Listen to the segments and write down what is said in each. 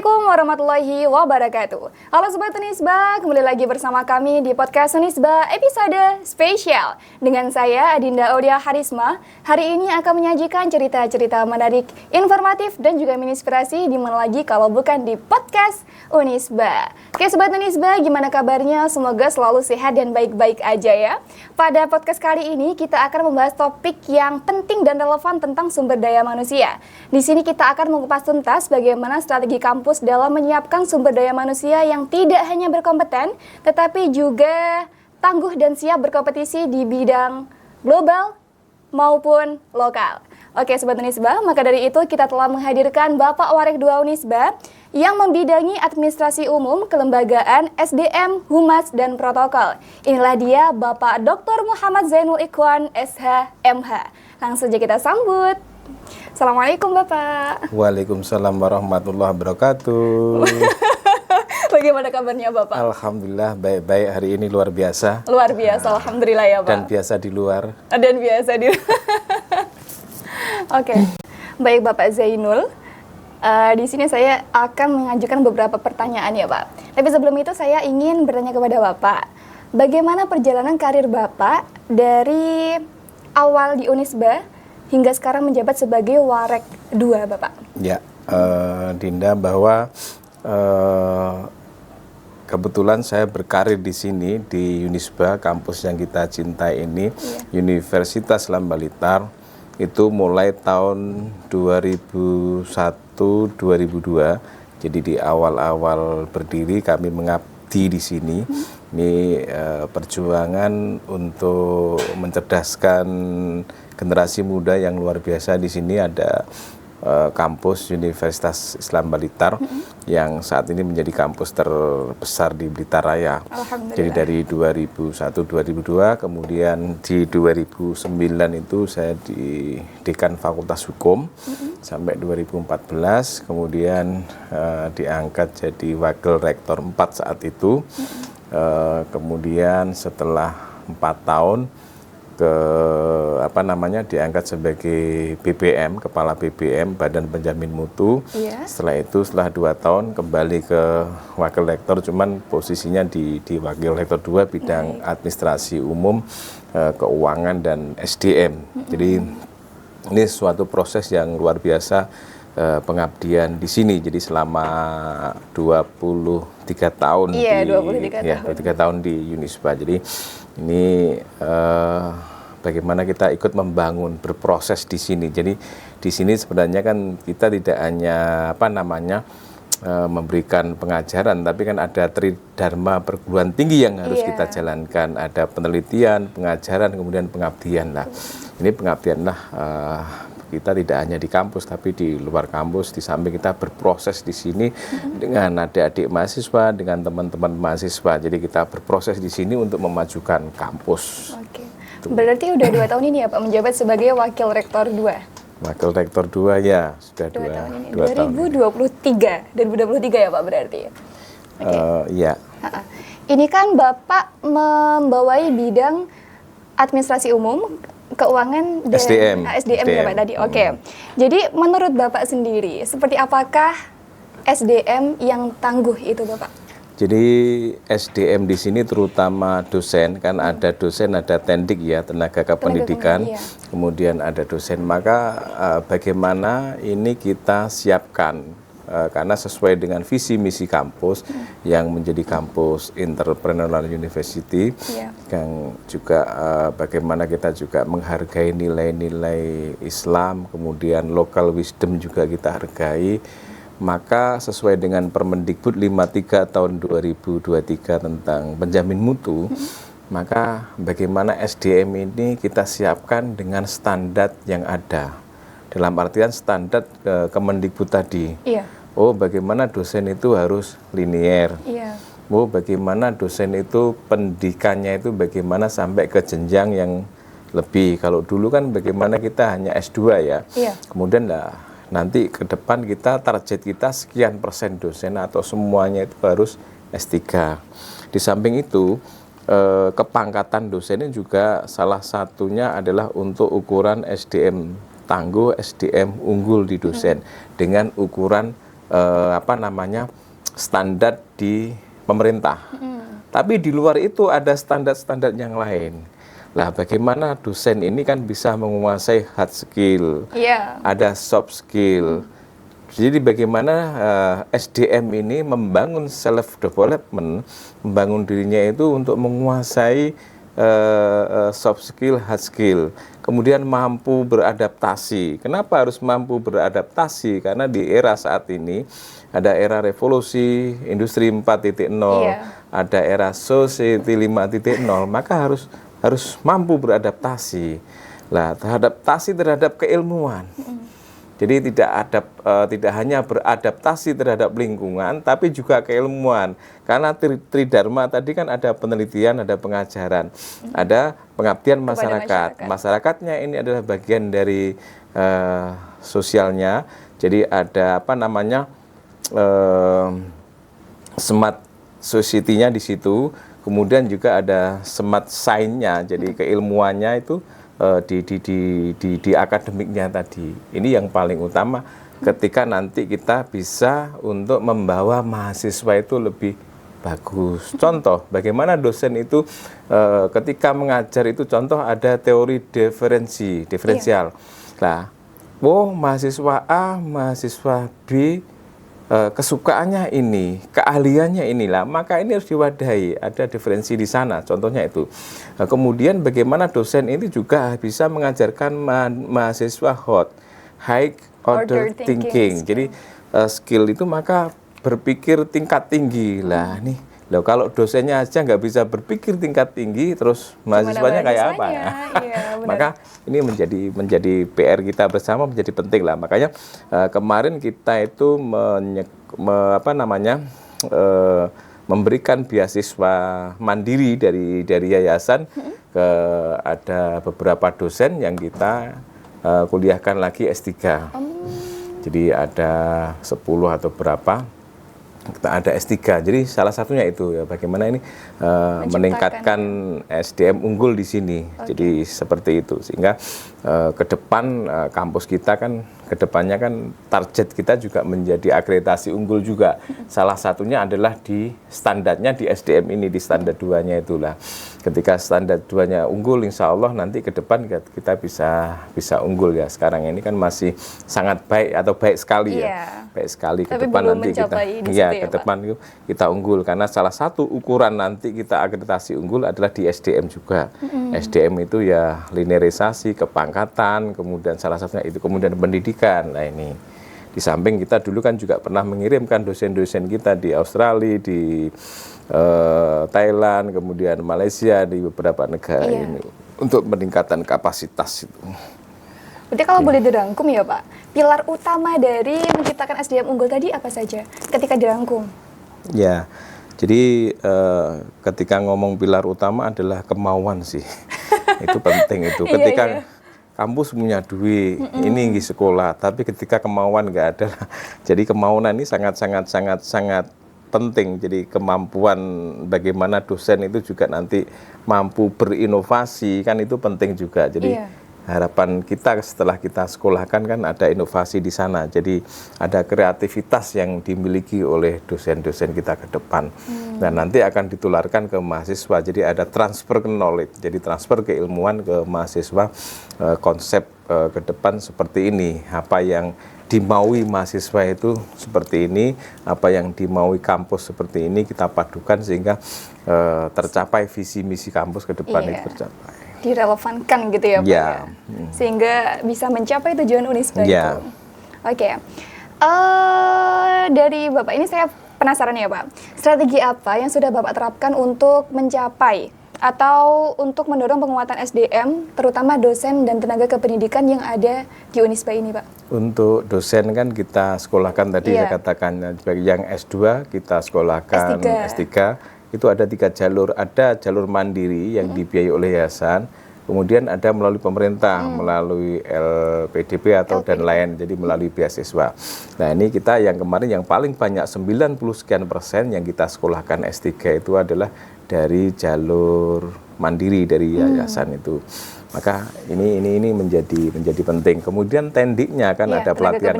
Assalamualaikum warahmatullahi wabarakatuh. Halo Sobat Unisba, kembali lagi bersama kami di podcast Unisba episode spesial. Dengan saya Adinda Aulia Harisma, hari ini akan menyajikan cerita-cerita menarik, informatif dan juga menginspirasi di mana lagi kalau bukan di podcast Unisba. Oke Sobat Unisba, gimana kabarnya? Semoga selalu sehat dan baik-baik aja ya. Pada podcast kali ini kita akan membahas topik yang penting dan relevan tentang sumber daya manusia. Di sini kita akan mengupas tuntas bagaimana strategi kampus dalam menyiapkan sumber daya manusia yang tidak hanya berkompeten, tetapi juga tangguh dan siap berkompetisi di bidang global maupun lokal. Oke Sobat Unisba, maka dari itu kita telah menghadirkan Bapak Warek 2 Unisba yang membidangi administrasi umum, kelembagaan, SDM, Humas, dan protokol. Inilah dia Bapak Dr. Muhammad Zainul Ikhwan, SH, MH. Langsung saja kita sambut. Assalamualaikum Bapak. Waalaikumsalam warahmatullahi wabarakatuh. Bagaimana kabarnya Bapak? Alhamdulillah baik-baik, hari ini luar biasa. Luar biasa, alhamdulillah ya Pak. Dan biasa di luar. Dan biasa di Oke, baik Bapak Zainul. Di sini saya akan mengajukan beberapa pertanyaan ya Pak. Tapi sebelum itu saya ingin bertanya kepada Bapak, bagaimana perjalanan karir Bapak dari awal di Unisba hingga sekarang menjabat sebagai Warek 2 Bapak? Ya, Dinda, bahwa kebetulan saya berkarir di sini di Unisba, kampus yang kita cintai ini, Universitas Islam Blitar. Itu mulai tahun 2001-2002. Jadi di awal-awal berdiri kami mengabdi di sini. Ini perjuangan untuk mencerdaskan generasi muda yang luar biasa. Di sini ada kampus Universitas Islam Blitar yang saat ini menjadi kampus terbesar di Blitar Raya. Jadi dari 2001-2002, kemudian di 2009 itu saya di Dekan Fakultas Hukum sampai 2014, kemudian diangkat jadi Wakil Rektor 4 saat itu. Kemudian setelah 4 tahun diangkat sebagai BPM, Kepala BPM, Badan Penjamin Mutu. Setelah itu, setelah 2 tahun kembali ke Wakil Rektor, cuman posisinya di Wakil Rektor 2 bidang administrasi umum, keuangan dan SDM. Jadi ini suatu proses yang luar biasa, pengabdian di sini. Jadi selama 23 tahun 23 tahun di Unisba. Jadi ini bagaimana kita ikut membangun, berproses di sini. Jadi di sini sebenarnya kan kita tidak hanya memberikan pengajaran, tapi kan ada tridharma perguruan tinggi yang harus kita jalankan. Ada penelitian, pengajaran, kemudian pengabdian. Nah, ini pengabdian kita tidak hanya di kampus, tapi di luar kampus. Di samping kita berproses di sini dengan adik-adik mahasiswa, dengan teman-teman mahasiswa. Jadi kita berproses di sini untuk memajukan kampus. Oke. Berarti udah 2 tahun ini ya Pak menjabat sebagai Wakil Rektor 2? Wakil Rektor 2 ya, sudah 2 tahun ini. 2023. 2023 ya Pak berarti? Iya. Ini kan Bapak membawai bidang administrasi umum, keuangan dan SDM ya Pak tadi. Oke. Jadi menurut Bapak sendiri, seperti apakah SDM yang tangguh itu Bapak? Jadi SDM di sini terutama dosen, kan ada dosen, ada tendik ya, tenaga kependidikan, kemudian ada dosen. Maka bagaimana ini kita siapkan, karena sesuai dengan visi misi kampus yang menjadi kampus entrepreneurial university, yang juga bagaimana kita juga menghargai nilai-nilai Islam, kemudian local wisdom juga kita hargai. Maka sesuai dengan Permendikbud 53 tahun 2023 tentang penjamin mutu, maka bagaimana SDM ini kita siapkan dengan standar yang ada. Dalam artian standar Kemendikbud tadi. Oh, bagaimana dosen itu harus linier. Oh, bagaimana dosen itu pendidikannya itu bagaimana sampai ke jenjang yang lebih. Kalau dulu kan bagaimana kita hanya S2 ya. Kemudian nanti ke depan target kita sekian persen dosen atau semuanya itu harus S3. Di samping itu kepangkatan dosen ini juga salah satunya adalah untuk ukuran SDM tangguh, SDM unggul di dosen dengan ukuran standar di pemerintah. Tapi di luar itu ada standar-standar yang lain. Lah bagaimana dosen ini kan bisa menguasai hard skill, ada soft skill. Jadi bagaimana SDM ini membangun self development, membangun dirinya itu untuk menguasai soft skill, hard skill. Kemudian mampu beradaptasi. Kenapa harus mampu beradaptasi? Karena di era saat ini ada era revolusi industri 4.0, ada era society 5.0, maka harus mampu beradaptasi. Lah, adaptasi terhadap keilmuan. Jadi tidak hanya beradaptasi terhadap lingkungan, tapi juga keilmuan. Karena Tridharma tadi kan ada penelitian, ada pengajaran, ada pengabdian masyarakat. Masyarakatnya ini adalah bagian dari sosialnya. Jadi ada smart society-nya di situ. Kemudian juga ada smart science-nya, jadi keilmuannya itu di akademiknya tadi. Ini yang paling utama ketika nanti kita bisa untuk membawa mahasiswa itu lebih bagus. Contoh, bagaimana dosen itu ketika mengajar itu, contoh ada teori diferensial. Nah, mahasiswa A, mahasiswa B, kesukaannya ini, keahliannya inilah, maka ini harus diwadahi, ada diferensi di sana, contohnya itu. Kemudian bagaimana dosen ini juga bisa mengajarkan mahasiswa high order thinking. Jadi skill itu maka berpikir tingkat tinggi lah nih. Loh, kalau dosennya aja nggak bisa berpikir tingkat tinggi, terus mahasiswanya kayak apa ya? Maka ini menjadi PR kita bersama, menjadi penting lah. Makanya kemarin kita itu memberikan beasiswa mandiri dari yayasan ke ada beberapa dosen yang kita kuliahkan lagi S3. Jadi ada 10 atau berapa. Kita ada S3, jadi salah satunya itu ya bagaimana ini meningkatkan SDM unggul di sini. Jadi seperti itu, sehingga ke depan kampus kita kan kedepannya kan target kita juga menjadi akreditasi unggul juga. Salah satunya adalah di standarnya di SDM ini, di standar 2-nya itulah. Ketika standar 2-nya unggul, insya Allah nanti ke depan kita bisa unggul ya. Sekarang ini kan masih sangat baik atau baik sekali ya, baik sekali. Ke depan nanti ke depan kita unggul, karena salah satu ukuran nanti kita akreditasi unggul adalah di SDM juga. SDM itu ya linearisasi, kepangkatan, kemudian salah satunya itu kemudian pendidikan. Nah ini di samping kita dulu kan juga pernah mengirimkan dosen-dosen kita di Australia, di Thailand, kemudian Malaysia, di beberapa negara ini untuk peningkatan kapasitas itu. Berarti kalau boleh dirangkum ya Pak, pilar utama dari menciptakan SDM unggul tadi apa saja ketika dirangkum? Ya, jadi ketika ngomong pilar utama adalah kemauan sih. Itu penting itu. Ketika kampus punya duit, ini di sekolah, tapi ketika kemauan nggak ada. Jadi kemauan ini sangat penting. Jadi kemampuan bagaimana dosen itu juga nanti mampu berinovasi, kan itu penting juga. Jadi harapan kita setelah kita sekolahkan kan ada inovasi di sana. Jadi ada kreativitas yang dimiliki oleh dosen-dosen kita ke depan. Dan nanti akan ditularkan ke mahasiswa. Jadi ada transfer knowledge, jadi transfer keilmuan ke mahasiswa. Konsep ke depan seperti ini. Apa yang dimaui mahasiswa itu seperti ini, apa yang dimaui kampus seperti ini, kita padukan sehingga tercapai visi misi kampus ke depan itu tercapai. Direlevankan gitu ya Pak ya? Sehingga bisa mencapai tujuan Unisba itu. Oke. Dari Bapak ini saya penasaran ya Pak, strategi apa yang sudah Bapak terapkan untuk mencapai atau untuk mendorong penguatan SDM, terutama dosen dan tenaga kependidikan yang ada di Unisba ini Pak? Untuk dosen kan kita sekolahkan tadi saya katakan, yang S2 kita sekolahkan, S3 itu ada 3 jalur. Ada jalur mandiri yang dibiayai oleh yayasan, kemudian ada melalui pemerintah, melalui LPDP atau dan lain, jadi melalui beasiswa. Nah ini kita yang kemarin yang paling banyak 90 sekian % yang kita sekolahkan S3 itu adalah dari jalur mandiri dari yayasan itu. Maka ini menjadi penting. Kemudian tendiknya kan ada pelatihan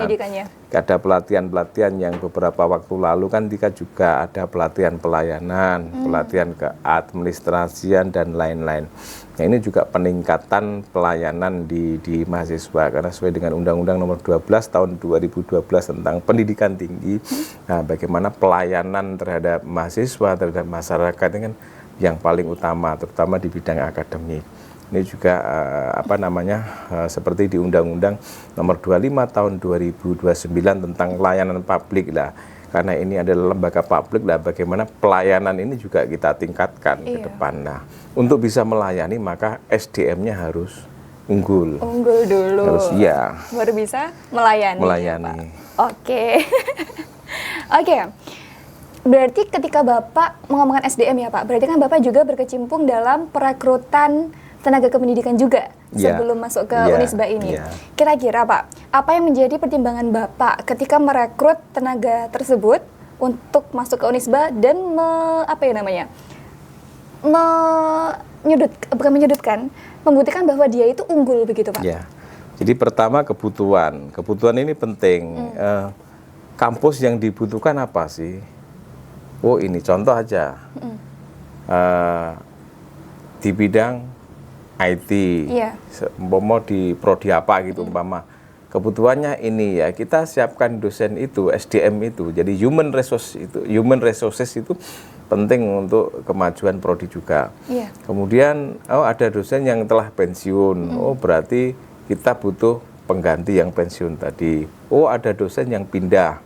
yang beberapa waktu lalu kan kita juga ada pelatihan pelayanan, pelatihan keadministrasian dan lain-lain. Nah, ini juga peningkatan pelayanan di mahasiswa karena sesuai dengan Undang-Undang Nomor 12 Tahun 2012 tentang pendidikan tinggi. Nah, bagaimana pelayanan terhadap mahasiswa, terhadap masyarakat ini kan yang paling utama, terutama di bidang akademik. Ini juga seperti di Undang-Undang Nomor 25 Tahun 2029 tentang layanan publik lah. Karena ini adalah lembaga publik lah, bagaimana pelayanan ini juga kita tingkatkan ke depan. Nah, untuk bisa melayani maka SDM-nya harus unggul. Unggul dulu. Harus baru bisa melayani. Melayani. Ya, Oke. Oke. Berarti ketika Bapak mengomongkan SDM ya Pak, berarti kan Bapak juga berkecimpung dalam perekrutan tenaga kependidikan juga sebelum masuk ke Unisba ini. Kira-kira Pak, apa yang menjadi pertimbangan Bapak ketika merekrut tenaga tersebut untuk masuk ke Unisba dan membuktikan bahwa dia itu unggul begitu Pak? Ya. Jadi pertama kebutuhan ini penting. Kampus yang dibutuhkan apa sih? Oh ini contoh aja. Di bidang IT, umpama di prodi apa gitu umpama. Kebutuhannya ini ya, kita siapkan dosen itu, SDM itu. Jadi human resources itu penting untuk kemajuan prodi juga. Kemudian ada dosen yang telah pensiun. Oh berarti kita butuh pengganti yang pensiun tadi. Oh ada dosen yang pindah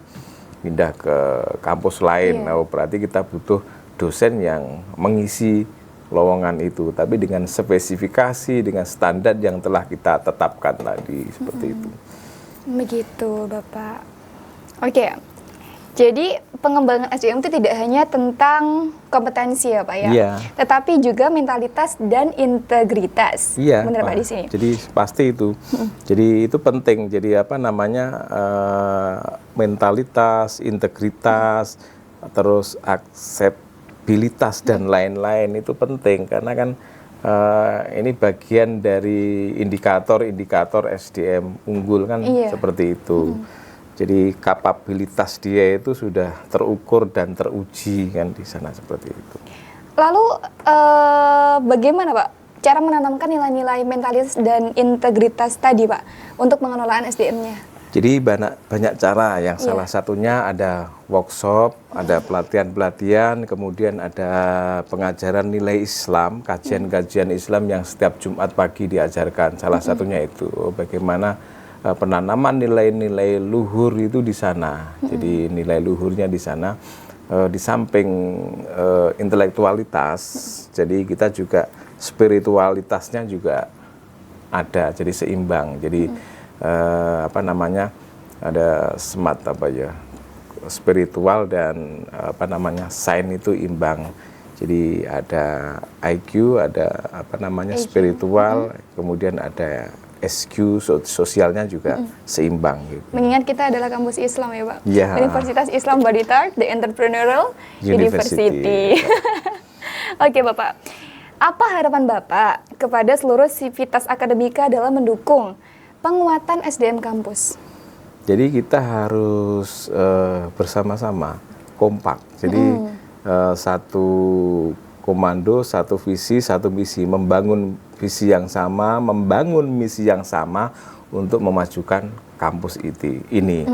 ke kampus lain. Oh berarti kita butuh dosen yang mengisi lowongan itu, tapi dengan spesifikasi, dengan standar yang telah kita tetapkan tadi, seperti itu. Begitu, Bapak. Oke, jadi pengembangan SDM itu tidak hanya tentang kompetensi ya, Pak ya, tetapi juga mentalitas dan integritas. Benar Pak di sini. Jadi pasti itu. Jadi itu penting. Jadi mentalitas, integritas, terus akseptabilitas dan lain-lain itu penting karena kan ini bagian dari indikator SDM unggul kan seperti itu. Jadi kapabilitas dia itu sudah terukur dan teruji kan di sana seperti itu. Lalu bagaimana Pak cara menanamkan nilai-nilai mentalitas dan integritas tadi Pak untuk pengelolaan SDM-nya? Jadi banyak cara, yang salah satunya ada workshop, ada pelatihan-pelatihan, kemudian ada pengajaran nilai Islam, kajian-kajian Islam yang setiap Jumat pagi diajarkan. Salah satunya itu bagaimana penanaman nilai-nilai luhur itu di sana. Jadi nilai luhurnya di sana, di samping intelektualitas, jadi kita juga spiritualitasnya juga ada, jadi seimbang. Jadi ada smart spiritual dan sains itu imbang. Jadi ada IQ, ada spiritual, kemudian ada SQ, sosialnya juga seimbang gitu. Mengingat kita adalah kampus Islam ya Pak, Universitas Islam Baditar, The Entrepreneurial University. Oke Bapak, apa harapan Bapak kepada seluruh sivitas akademika dalam mendukung penguatan SDM kampus? Jadi kita harus bersama-sama, kompak. Jadi satu komando, satu visi, satu misi, membangun visi yang sama, membangun misi yang sama untuk memajukan kampus ini.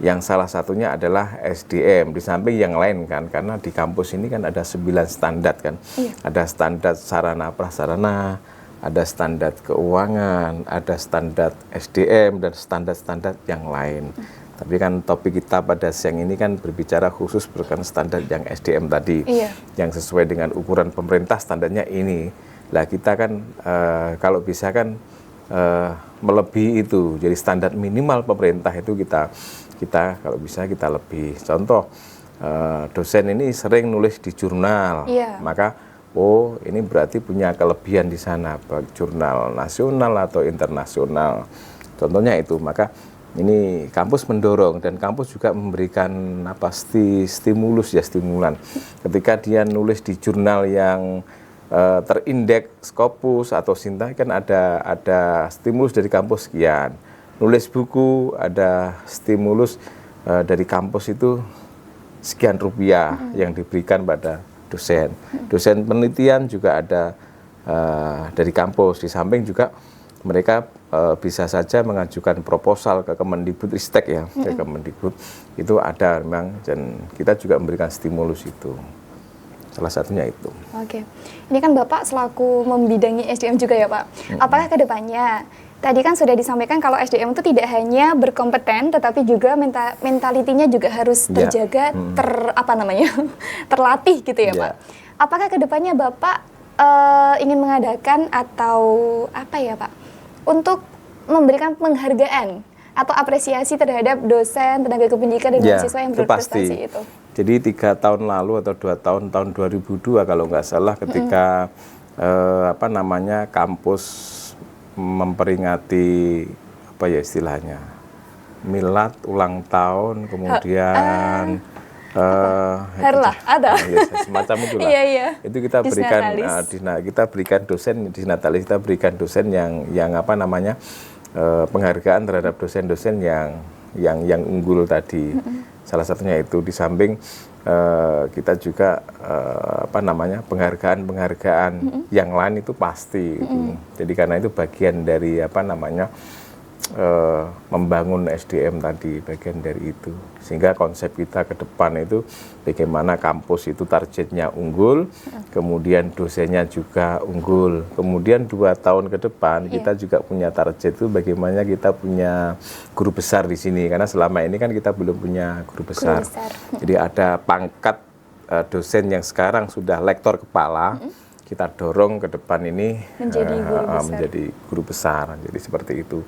Yang salah satunya adalah SDM, di samping yang lain kan, karena di kampus ini kan ada 9 standar kan. Ada standar sarana prasarana, ada standar keuangan, ada standar SDM, dan standar-standar yang lain. Tapi kan topik kita pada siang ini kan berbicara khusus berkaitan standar yang SDM tadi, yang sesuai dengan ukuran pemerintah standarnya ini. Lah kita kan kalau bisa kan melebihi itu, jadi standar minimal pemerintah itu kita kalau bisa kita lebih. Contoh, dosen ini sering nulis di jurnal, maka ini berarti punya kelebihan di sana, baik jurnal nasional atau internasional. Contohnya itu, maka ini kampus mendorong dan kampus juga memberikan stimulan. Ketika dia nulis di jurnal yang terindeks Scopus atau Sinta kan ada stimulus dari kampus sekian. Nulis buku ada stimulus dari kampus itu sekian rupiah yang diberikan pada dosen. Dosen penelitian juga ada dari kampus. Di samping juga mereka bisa saja mengajukan proposal ke Kemendikbudristek ya, ke Kemendikbud itu ada memang, dan kita juga memberikan stimulus itu. Salah satunya itu. Oke, ini kan Bapak selaku membidangi SDM juga ya Pak. Apakah ke depannya, tadi kan sudah disampaikan kalau SDM itu tidak hanya berkompeten, tetapi juga mentalitinya juga harus terjaga, terlatih gitu ya Pak. Apakah ke depannya Bapak ingin mengadakan atau apa ya Pak, untuk memberikan penghargaan atau apresiasi terhadap dosen, tenaga kependidikan dan mahasiswa yang berprestasi itu? Jadi 3 tahun lalu atau 2 tahun 2002 kalau nggak salah ketika kampus memperingati istilahnya milad, ulang tahun, kemudian Herlah, ada semacam itulah. Itu kita berikan dosen disnatalis, kita berikan dosen yang penghargaan terhadap dosen-dosen yang unggul tadi. Salah satunya itu, di samping kita juga penghargaan yang lain itu pasti. Jadi karena itu bagian dari membangun SDM tadi, bagian dari itu. Sehingga konsep kita ke depan itu bagaimana kampus itu targetnya unggul, kemudian dosennya juga unggul. Kemudian 2 tahun ke depan kita juga punya target itu bagaimana kita punya guru besar di sini, karena selama ini kan kita belum punya guru besar. Jadi ada pangkat dosen yang sekarang sudah lektor kepala, kita dorong ke depan ini menjadi guru besar. Jadi seperti itu.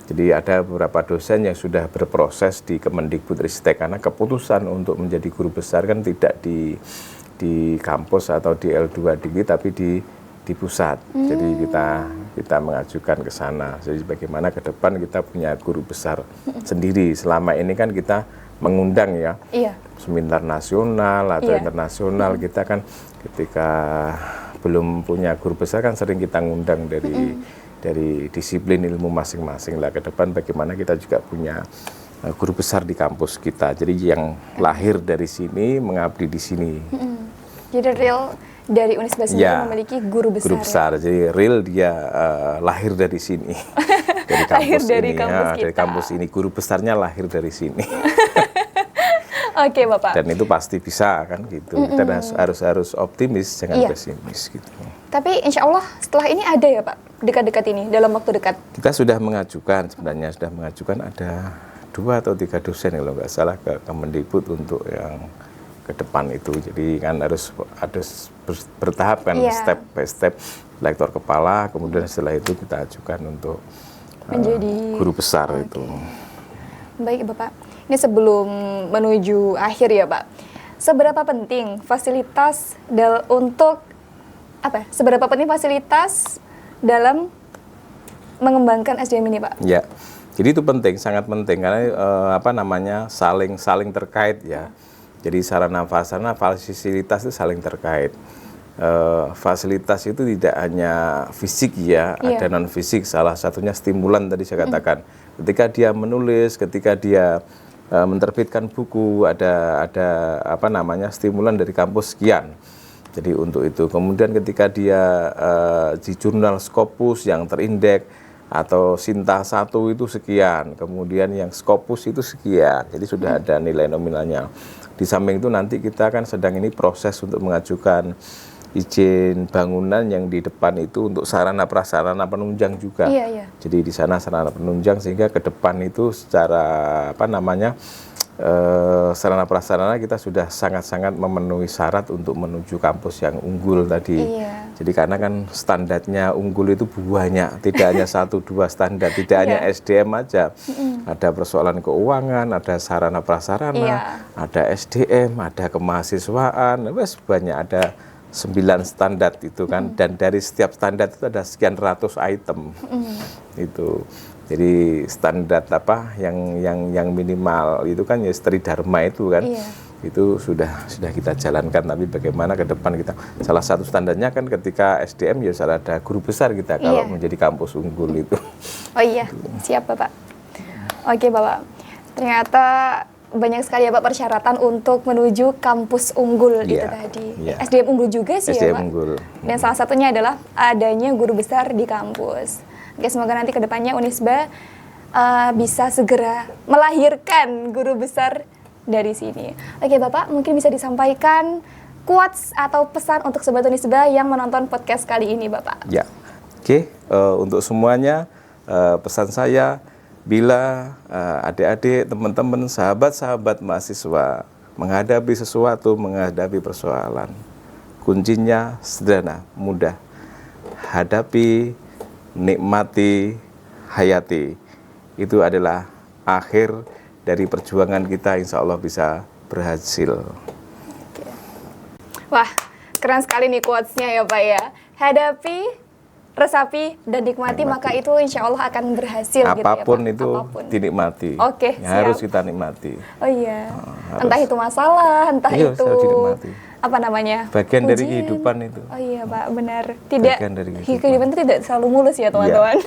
Jadi ada beberapa dosen yang sudah berproses di Kemendikbudristek, karena keputusan untuk menjadi guru besar kan tidak di kampus atau di L2 Dikti, tapi di pusat. Jadi kita mengajukan ke sana. Jadi bagaimana ke depan kita punya guru besar sendiri. Selama ini kan kita mengundang ya, seminar nasional atau internasional. Kita kan ketika belum punya guru besar kan sering kita ngundang dari disiplin ilmu masing-masing lah. Ke depan bagaimana kita juga punya guru besar di kampus kita. Jadi yang lahir dari sini mengabdi di sini. Jadi real dari Unisba sendiri memiliki guru besar. Guru besar. Jadi real dia lahir dari sini. Dari kampus dari kampus ini. Guru besarnya lahir dari sini. Oke Bapak. Dan itu pasti bisa kan gitu. Kita harus optimis, jangan pesimis gitu. Tapi insya Allah setelah ini ada ya Pak, dekat-dekat ini, dalam waktu dekat? Kita sudah mengajukan, ada 2 atau 3 dosen kalau nggak salah ke Kemendikbud untuk yang ke depan itu. Jadi kan harus bertahap kan, step by step, lektor kepala, kemudian setelah itu kita ajukan untuk menjadi guru besar itu. Baik Bapak. Ini sebelum menuju akhir ya Pak, seberapa penting fasilitas dalam mengembangkan SDM ini Pak? Ya, jadi itu penting, sangat penting karena saling terkait ya. Jadi sarana prasarana, fasilitas itu saling terkait. Fasilitas itu tidak hanya fisik ya, ada non fisik. Salah satunya stimulan tadi saya katakan. Ketika dia menulis, ketika dia menerbitkan buku, ada stimulan dari kampus sekian. Jadi untuk itu, kemudian ketika dia di jurnal Scopus yang terindeks atau Sinta 1 itu sekian, kemudian yang Scopus itu sekian. Jadi sudah ada nilai nominalnya. Di samping itu nanti kita kan sedang ini proses untuk mengajukan izin bangunan yang di depan itu untuk sarana prasarana penunjang juga. Jadi di sana sarana penunjang, sehingga ke depan itu secara sarana prasarana kita sudah sangat-sangat memenuhi syarat untuk menuju kampus yang unggul tadi. Jadi karena kan standarnya unggul itu banyak, tidak hanya 1-2 standar, tidak hanya SDM aja. Ada persoalan keuangan, ada sarana prasarana, ada SDM, ada kemahasiswaan, banyak, ada 9 standar itu kan, dan dari setiap standar itu ada sekian ratus item itu. Jadi standar apa yang minimal itu kan ya Tridharma itu kan. Iya. Itu sudah kita jalankan, tapi bagaimana ke depan kita, salah satu standarnya kan ketika SDM ya harus ada guru besar kita kalau menjadi kampus unggul itu. Oh iya, siap Bapak. Oke Bapak, ternyata banyak sekali ya Pak persyaratan untuk menuju kampus unggul itu tadi. SDM unggul juga sih SDM ya Pak. unggul. Dan salah satunya adalah adanya guru besar di kampus. Oke, semoga nanti ke depannya Unisba bisa segera melahirkan guru besar dari sini. Oke Bapak, mungkin bisa disampaikan quotes atau pesan untuk Sobat Unisba yang menonton podcast kali ini Bapak. Ya, oke. Untuk semuanya pesan saya, bila adik-adik, teman-teman, sahabat-sahabat mahasiswa menghadapi sesuatu, menghadapi persoalan, kuncinya sederhana, mudah. Hadapi, nikmati, hayati. Itu adalah akhir dari perjuangan kita, insya Allah bisa berhasil. Wah, keren sekali nih quotes-nya ya Pak ya. Hadapi, resapi, dan nikmati, maka itu insya Allah akan berhasil. Apapun gitu ya, Pak? itu Apapun. dinikmati. Oke, ya, harus kita nikmati. Oh iya, entah itu masalah, entah Iya, itu harus dinikmati. apa namanya? Bagian dari ujian. kehidupan itu. Oh iya Pak, benar. Tidak, Bagian dari kehidupan itu tidak selalu mulus ya teman-teman.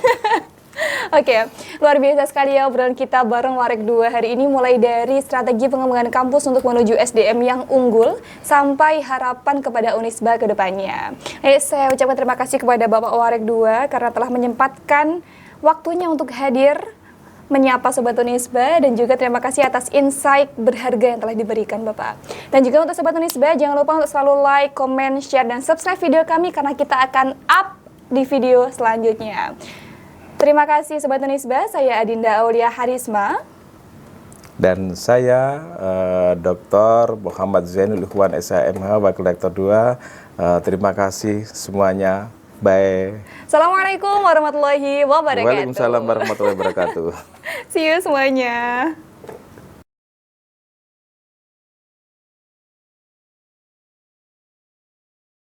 Oke, luar biasa sekali ya obrolan kita bareng Warek 2 hari ini, mulai dari strategi pengembangan kampus untuk menuju SDM yang unggul sampai harapan kepada Unisba ke depannya. Saya ucapkan terima kasih kepada Bapak Warek 2 karena telah menyempatkan waktunya untuk hadir menyapa Sobat Unisba, dan juga terima kasih atas insight berharga yang telah diberikan Bapak. Dan juga untuk Sobat Unisba, jangan lupa untuk selalu like, comment, share, dan subscribe video kami karena kita akan up di video selanjutnya. Terima kasih Sobat Unisba, saya Adinda Aulia Harisma. Dan saya Dr. Muhammad Zainul Ikhwan SHMH, Wakil Rektor 2. Terima kasih semuanya. Bye. Assalamualaikum warahmatullahi wabarakatuh. Waalaikumsalam warahmatullahi wabarakatuh. See you semuanya.